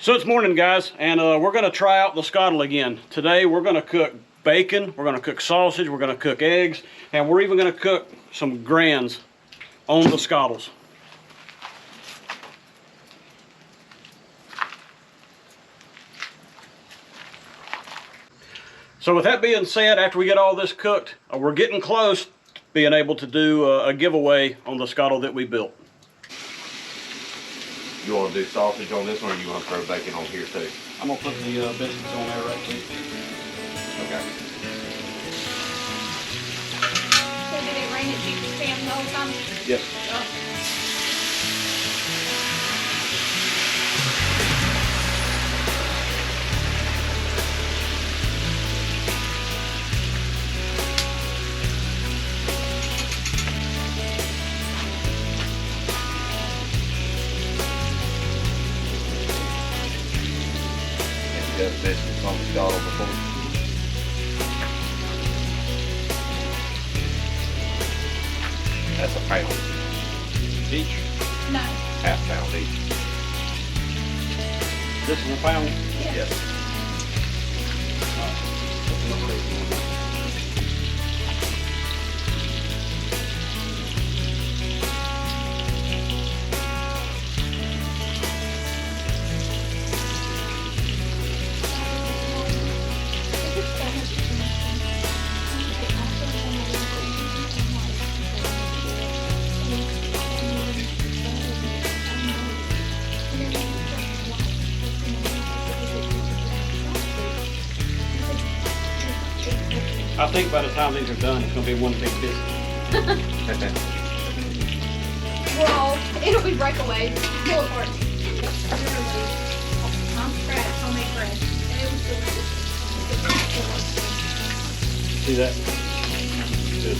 So it's morning, guys, and we're going to try out the Scottle again. Today we're going to cook bacon, we're going to cook sausage, we're going to cook eggs, and we're even going to cook some grands on the Scottles. So with that being said, after we get all this cooked, we're getting close to being able to do a giveaway on the Scottle that we built. You want to do sausage on this one, or you want to throw bacon on here too? I'm going to put the biscuits on there right quick. Okay. So did it rain at Jeep Gladiator the whole time? Yes. Oh. You got biscuits on the Scottle before? That's a pound Each. No. half pound each. This is a pound. Yes. I think by the time these are done, it's going to be one big biscuit. Well, it'll be breakaway. Pull apart. Mom scratch, homemade bread. And it was delicious. See that? Good.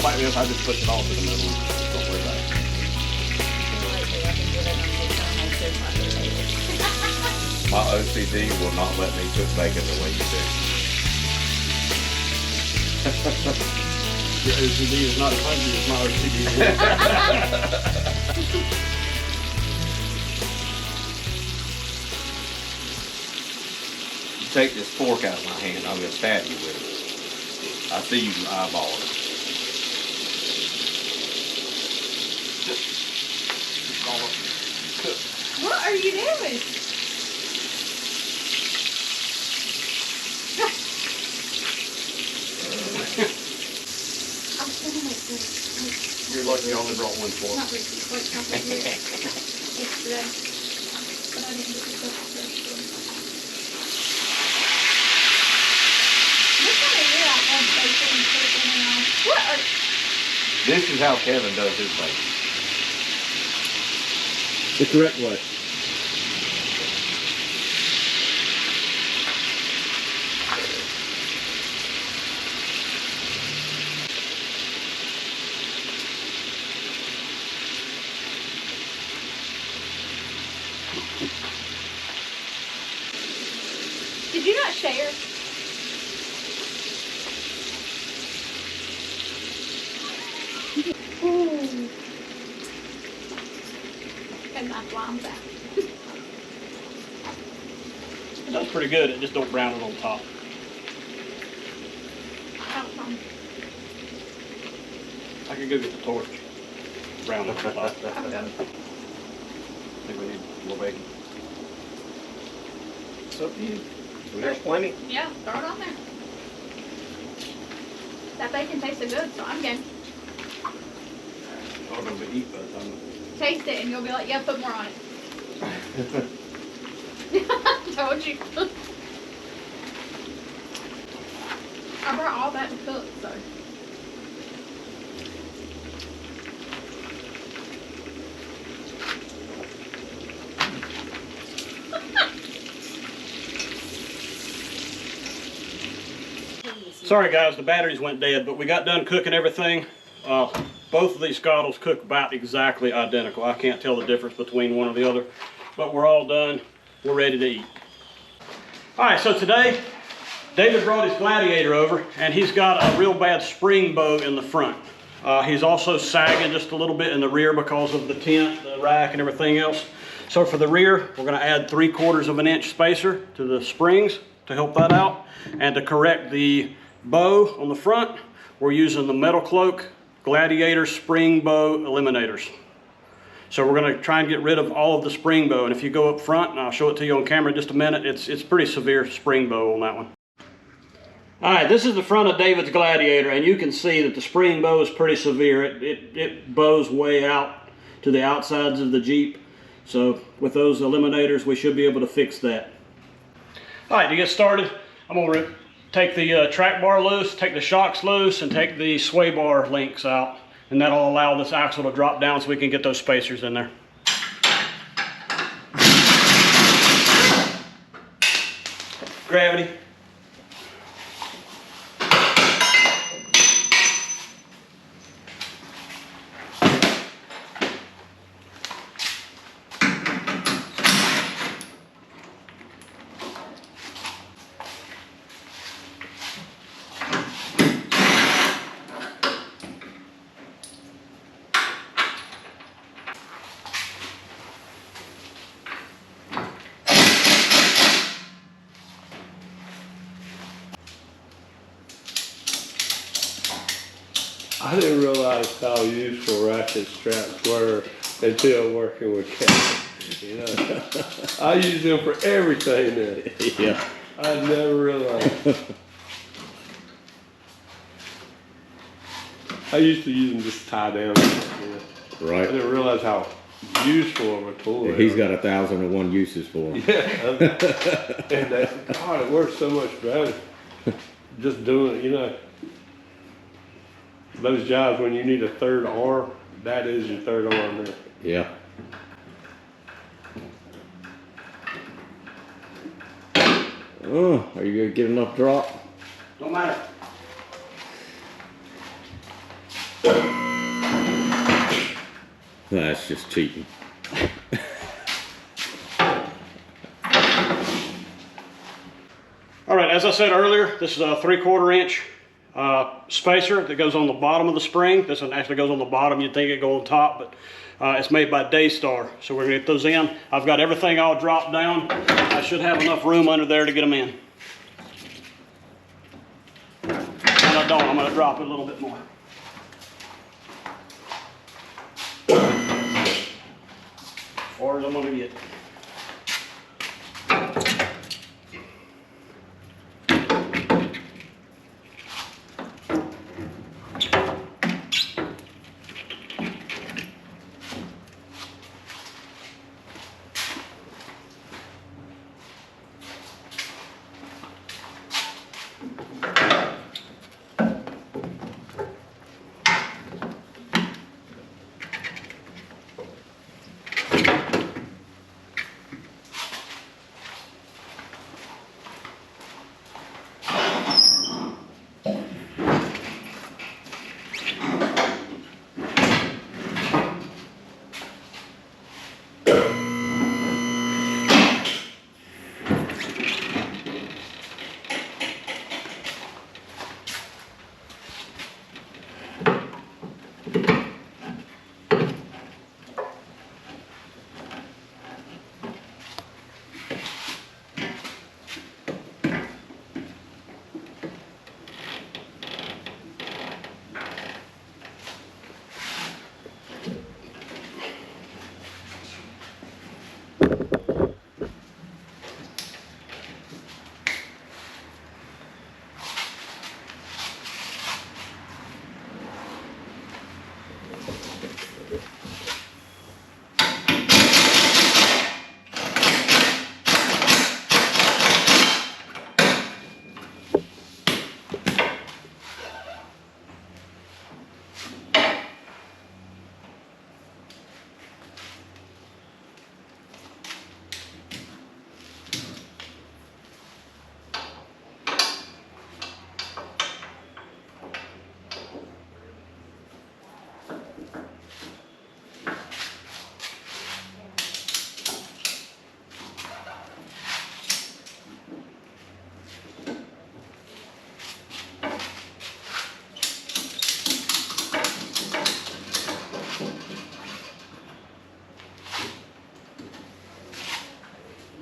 Like this, I just push it all to the middle. Don't worry about it. My OCD will not let me cook bacon the way you do. Your OCD is not as hungry as my OCD is. You take this fork out of my hand, I'm going to stab you with it. I see you eyeballing it. What are you doing? You're lucky I only brought one fork. Not Ricky. Wait, not Ricky. Yesterday. But I didn't get the stuff fresh. What kind of year I had bacon and chicken and all? What are... This is how Kevin does his bacon. The correct way. Did you not share? Ooh. And my flying back. That's pretty good. It just don't brown it on top. I could go get the torch. Brown it on top. I think we need a little bacon. It's up to you. We got plenty. Yeah, throw it on there. That bacon tasted good, so I'm game. I'm going to be eat by the time. Taste it and you'll be like, yeah, put more on it. Told you. I brought all that to cook, so. Sorry guys, the batteries went dead, but we got done cooking everything. Both of these Scottles cook about exactly identical. I can't tell the difference between one or the other, but we're all done. We're ready to eat. All right, so today, David brought his Gladiator over, and he's got a real bad spring bow in the front. He's also sagging just a little bit in the rear because of the tent, the rack, and everything else. So for the rear, we're gonna add 3/4 of an inch spacer to the springs to help that out. And to correct the bow on the front, we're using the Metal Cloak Gladiator spring bow eliminators. So we're gonna try and get rid of all of the spring bow. And if you go up front, and I'll show it to you on camera in just a minute, it's pretty severe spring bow on that one. All right, this is the front of David's Gladiator, and you can see that the spring bow is pretty severe. It bows way out to the outsides of the Jeep. So with those eliminators, we should be able to fix that. All right, to get started, I'm gonna take the track bar loose, take the shocks loose, and take the sway bar links out. And that'll allow this axle to drop down so we can get those spacers in there. Gravity. I didn't realize how useful ratchet straps were until working with cats. You know, I use them for everything now. Yeah. I never realized. I used to use them just to tie down. You know. I Right. didn't realize how useful of a tool they He's are. got 1,001 uses for them. Yeah, and God, it works so much better. Just doing it, you know. Those jobs when you need a third arm, that is your third arm there. Yeah. Oh, are you gonna get enough drop? Don't matter. That's just cheating. All right, as I said earlier, this is a 3/4 inch spacer that goes on the bottom of the spring. This one actually goes on the bottom. You'd think it go on top, but it's made by Daystar. So we're gonna get those in. I've got everything all dropped down. I should have enough room under there to get them in. And I don't, I'm gonna drop it a little bit more. As far as I'm gonna get.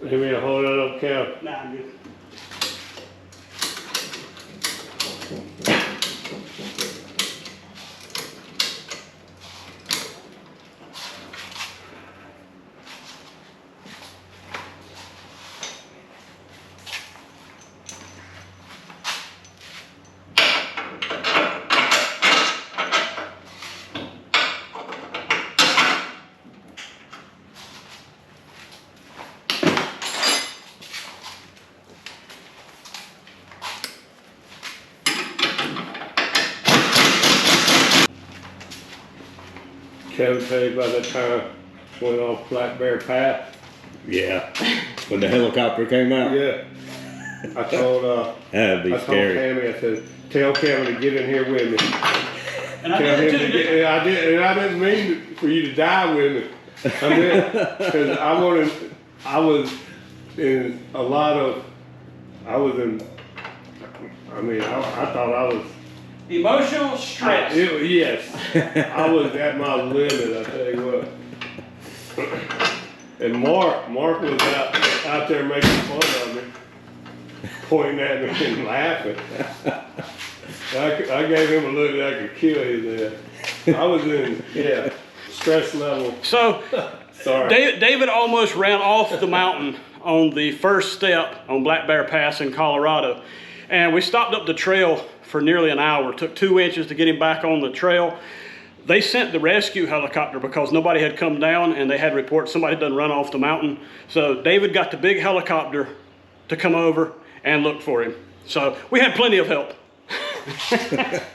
You mean to hold it up, Cal? Nah, I'm good. Kevin tell you about that time went off Black Bear Pass? Yeah. When the helicopter came out. Yeah. I told That'd be scary. Tammy, I said, tell Kevin to get in here with me. And I Tell did him it to too. get, and I didn't mean for you to die with me. I mean, because I was in a lot of, I thought I was, Emotional stress. yes, I was at my limit, I tell you what. And Mark was out there making fun of me, pointing at me and laughing. I gave him a look that I could kill his ass. I was in, stress level. So, Sorry. David almost ran off the mountain on the first step on Black Bear Pass in Colorado. And we stopped up the trail for nearly an hour. It took 2 inches to get him back on the trail. They sent the rescue helicopter because nobody had come down and they had reports somebody done run off the mountain. So David got the big helicopter to come over and look for him. So we had plenty of help.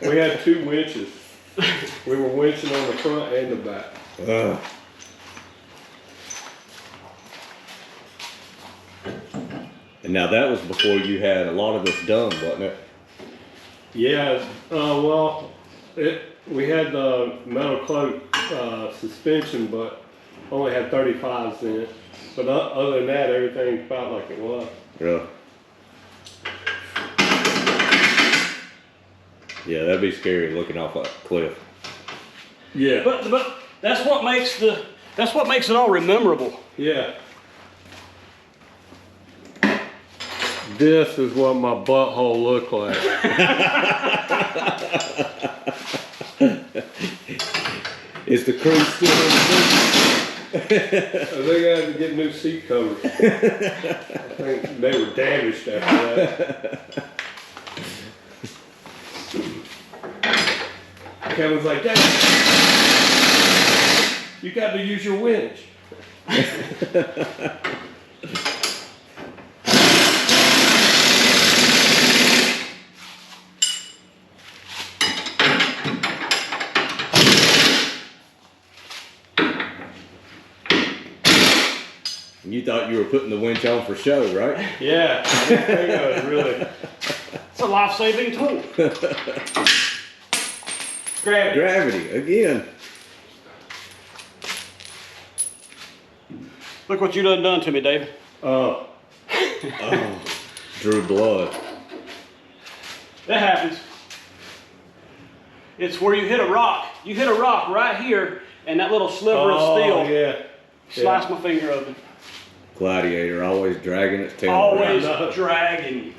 We had 2 winches. We were winching on the front and the back. And now that was before you had a lot of this done, wasn't it? Yeah, well, we had the metal cloak suspension, but only had 35s in it. But other than that, everything felt like it was. Really? Yeah, that'd be scary looking off a cliff. Yeah. But that's what makes it all memorable. Yeah. This is what my butthole looked like. Is the crew still in the I think I had to get new seat covers. I think they were damaged after that. Kevin's like, Dad, you got to use your winch. You thought you were putting the winch on for show, right? Yeah, I didn't think I was really. It's a life-saving tool. Gravity. Gravity, again. Look what you done to me, David. Oh, Drew blood. That happens. It's where you hit a rock. You hit a rock right here, and that little sliver of steel yeah. sliced my finger open. Gladiator, always dragging its tail Always around. dragging.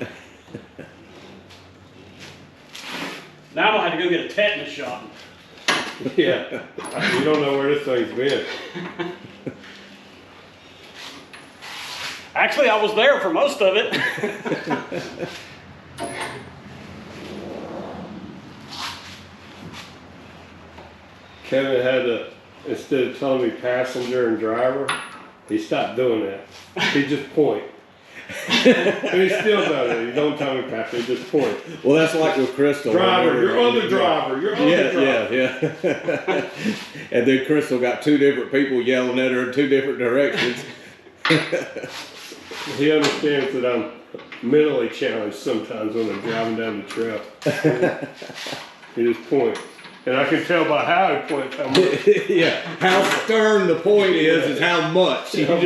Now I'm gonna have to go get a tetanus shot. Yeah. You don't know where this thing's been. Actually, I was there for most of it. Kevin had to, instead of telling me passenger and driver, he stopped doing that. He just point. And he still does it. He don't tell me passenger, he just point. Well, that's like with Crystal. Driver, your other driver, your other driver. Yeah. And then Crystal got 2 different people yelling at her in 2 different directions. He understands that I'm mentally challenged sometimes when I'm driving down the trail. He just points. And I can tell by how he points how much. Yeah, how stern the point is how much. He's not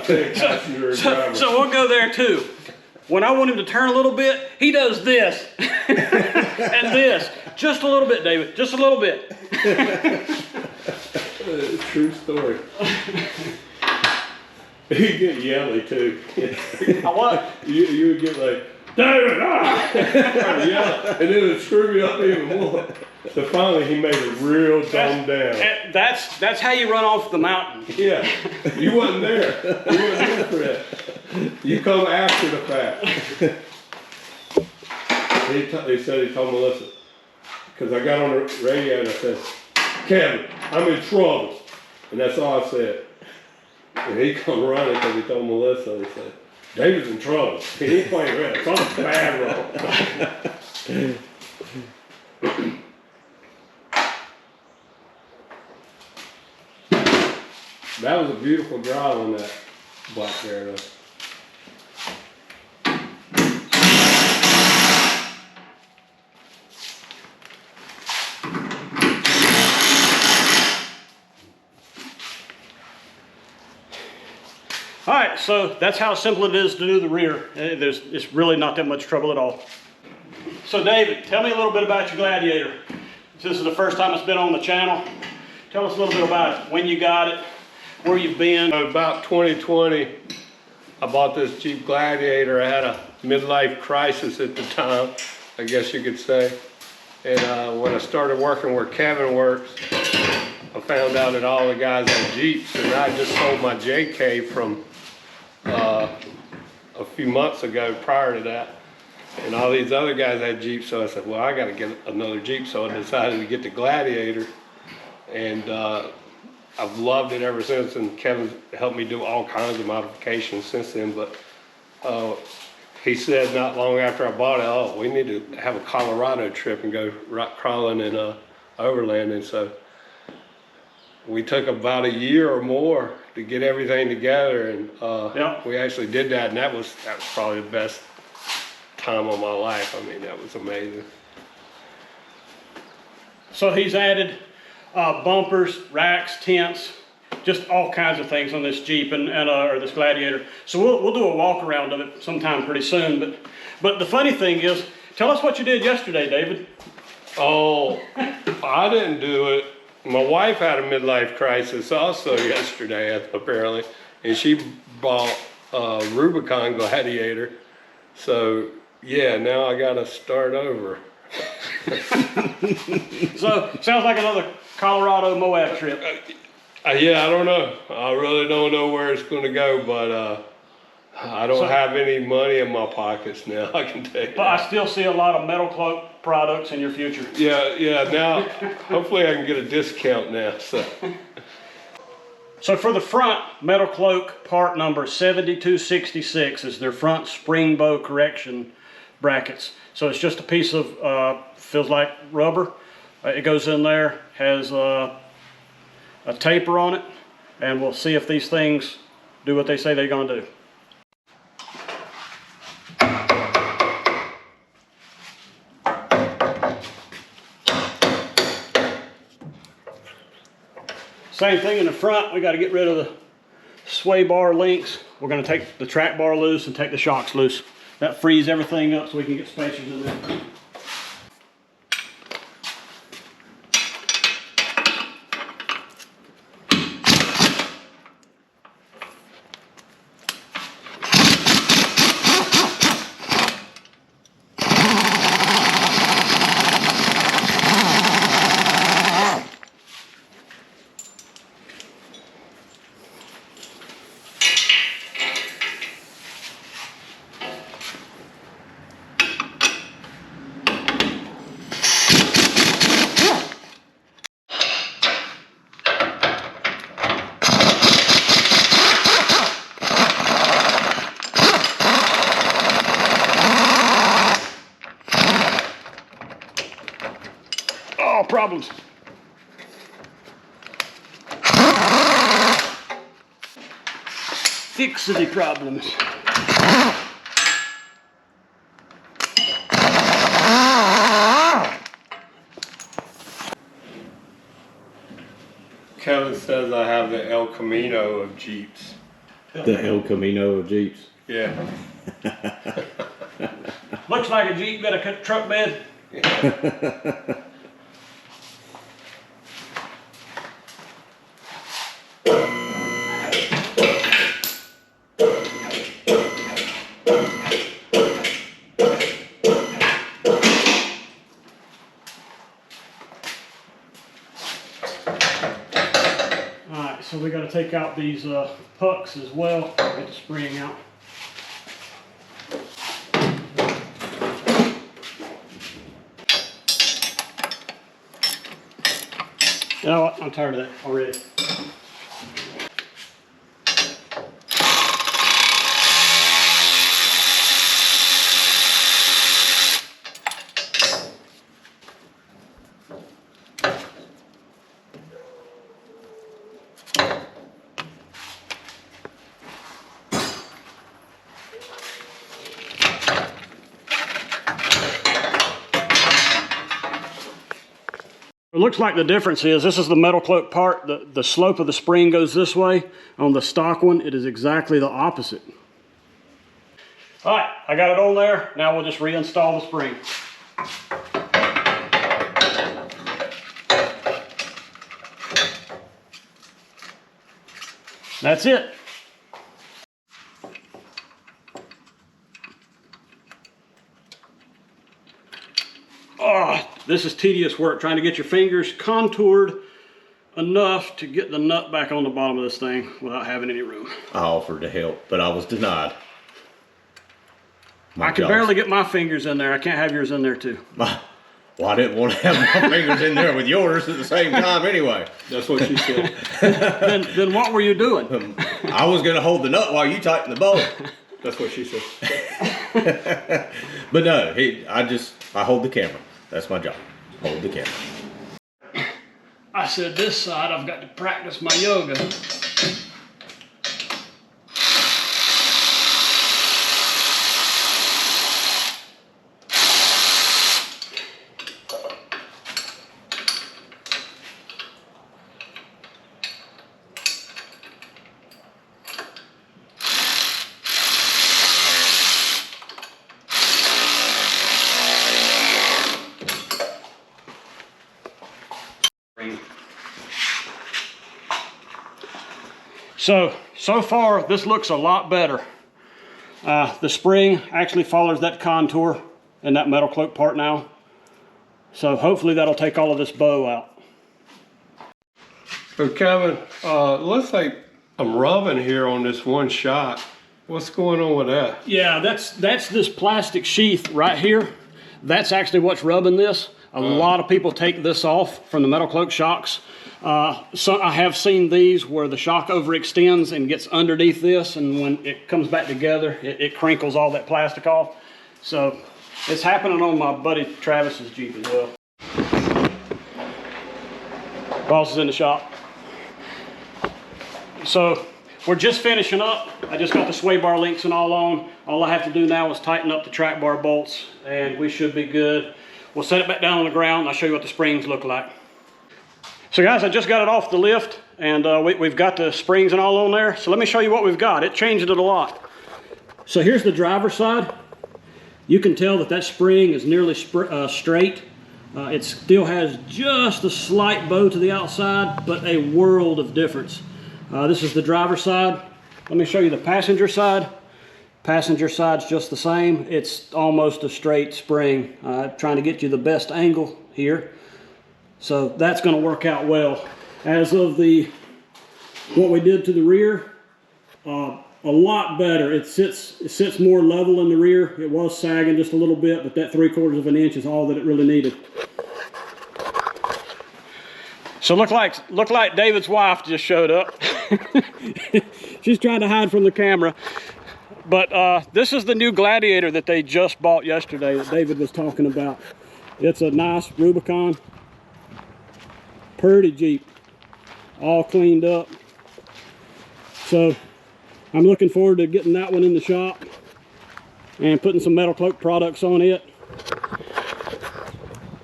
saying passenger and driver. So we'll go there too. When I want him to turn a little bit, he does this. And this. Just a little bit, David. Just a little bit. True story. He'd get yelly too. I what? You would get like, David, yeah, and then it'd screw me up even more. So finally he made it real dumbed down. That's how you run off the mountain. Yeah, you wasn't there. You wasn't there for that. You come after the fact. He said he told Melissa, because I got on the radio and I said, Kevin, I'm in trouble. And that's all I said. And he come running because he told Melissa, he said, David's in trouble. He ain't playing red. It's on a bad roll. That was a beautiful drive on that black bear though. All right, so that's how simple it is to do the rear. It's really not that much trouble at all. So David, tell me a little bit about your Gladiator. This is the first time it's been on the channel. Tell us a little bit about it, when you got it, where you've been. About 2020, I bought this Jeep Gladiator. I had a midlife crisis at the time, I guess you could say. And when I started working where Kevin works, I found out that all the guys had Jeeps, and I just sold my JK from a few months ago prior to that. And all these other guys had Jeeps, so I said, well, I gotta get another Jeep. So I decided to get the Gladiator. And I've loved it ever since, and Kevin's helped me do all kinds of modifications since then. But he said not long after I bought it, oh, we need to have a Colorado trip and go rock crawling and overlanding. So we took about a year or more to get everything together, and we actually did that, and that was probably the best time of my life. I mean, that was amazing. So he's added bumpers, racks, tents, just all kinds of things on this Jeep or this Gladiator. So we'll do a walk around of it sometime pretty soon. But the funny thing is, tell us what you did yesterday, David. Oh, I didn't do it. My wife had a midlife crisis also yesterday, apparently, and she bought a Rubicon Gladiator. So yeah, now I gotta start over. So sounds like another Colorado Moab trip. Yeah, I don't know. I really don't know where it's going to go, but I don't have any money in my pockets now, I can tell you. But I still see a lot of Metal Cloak products in your future. Yeah, now, hopefully I can get a discount now, so. So for the front, Metal Cloak part number 7266 is their front spring bow correction brackets. So it's just a piece of, feels like rubber. It goes in there, has a taper on it, and we'll see if these things do what they say they're gonna do. Same thing in the front, we gotta get rid of the sway bar links. We're gonna take the track bar loose and take the shocks loose. That frees everything up so we can get spacers in there. Problems. Fix the problems. Kevin says I have the El Camino of Jeeps. The El Camino of Jeeps. Yeah. Looks like a Jeep got a truck bed. Alright, so we got to take out these pucks as well, get the spring out. You know what, I'm tired of that already. It looks like the difference is, this is the metal cloak part, the slope of the spring goes this way. On the stock one, it is exactly the opposite. All right, I got it on there. Now we'll just reinstall the spring. That's it. Oh, this is tedious work, trying to get your fingers contoured enough to get the nut back on the bottom of this thing without having any room. I offered to help, but I was denied. I can barely get my fingers in there. I can't have yours in there too. Well, I didn't want to have my fingers in there with yours at the same time anyway. That's what she said. Then what were you doing? I was going to hold the nut while you tighten the bolt. That's what she said. But no, I hold the camera. That's my job. Hold the camera. I said this side, I've got to practice my yoga. So far, this looks a lot better. The spring actually follows that contour in that metal cloak part now. So hopefully that'll take all of this bow out. So Kevin, looks like I'm rubbing here on this one shot. What's going on with that? Yeah, that's this plastic sheath right here. That's actually what's rubbing this. A lot of people take this off from the metal cloak shocks. So I have seen these where the shock overextends and gets underneath this, and when it comes back together, it crinkles all that plastic off. So it's happening on my buddy Travis's Jeep as well. Boss is in the shop. So we're just finishing up. I just got the sway bar links and all on. All I have to do now is tighten up the track bar bolts, and we should be good. We'll set it back down on the ground, and I'll show you what the springs look like. So guys, I just got it off the lift, and we've got the springs and all on there. So let me show you what we've got. It changed it a lot. So here's the driver's side. You can tell that spring is nearly straight. It still has just a slight bow to the outside, but a world of difference. This is the driver's side. Let me show you the passenger side. Passenger side's just the same. It's almost a straight spring. Trying to get you the best angle here. So that's going to work out well. As of what we did to the rear, a lot better. It sits more level in the rear. It was sagging just a little bit, but that 3/4 of an inch is all that it really needed. So look like David's wife just showed up. She's trying to hide from the camera. But this is the new Gladiator that they just bought yesterday that David was talking about. It's a nice Rubicon. Pretty Jeep, all cleaned up. So I'm looking forward to getting that one in the shop and putting some metal cloak products on it.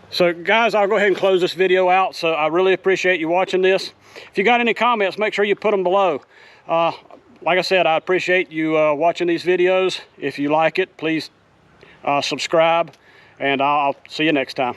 So guys, I'll go ahead and close this video out. So I really appreciate you watching this. If you got any comments, make sure you put them below. Like I said, I appreciate you watching these videos. If you like it, please subscribe, and I'll see you next time.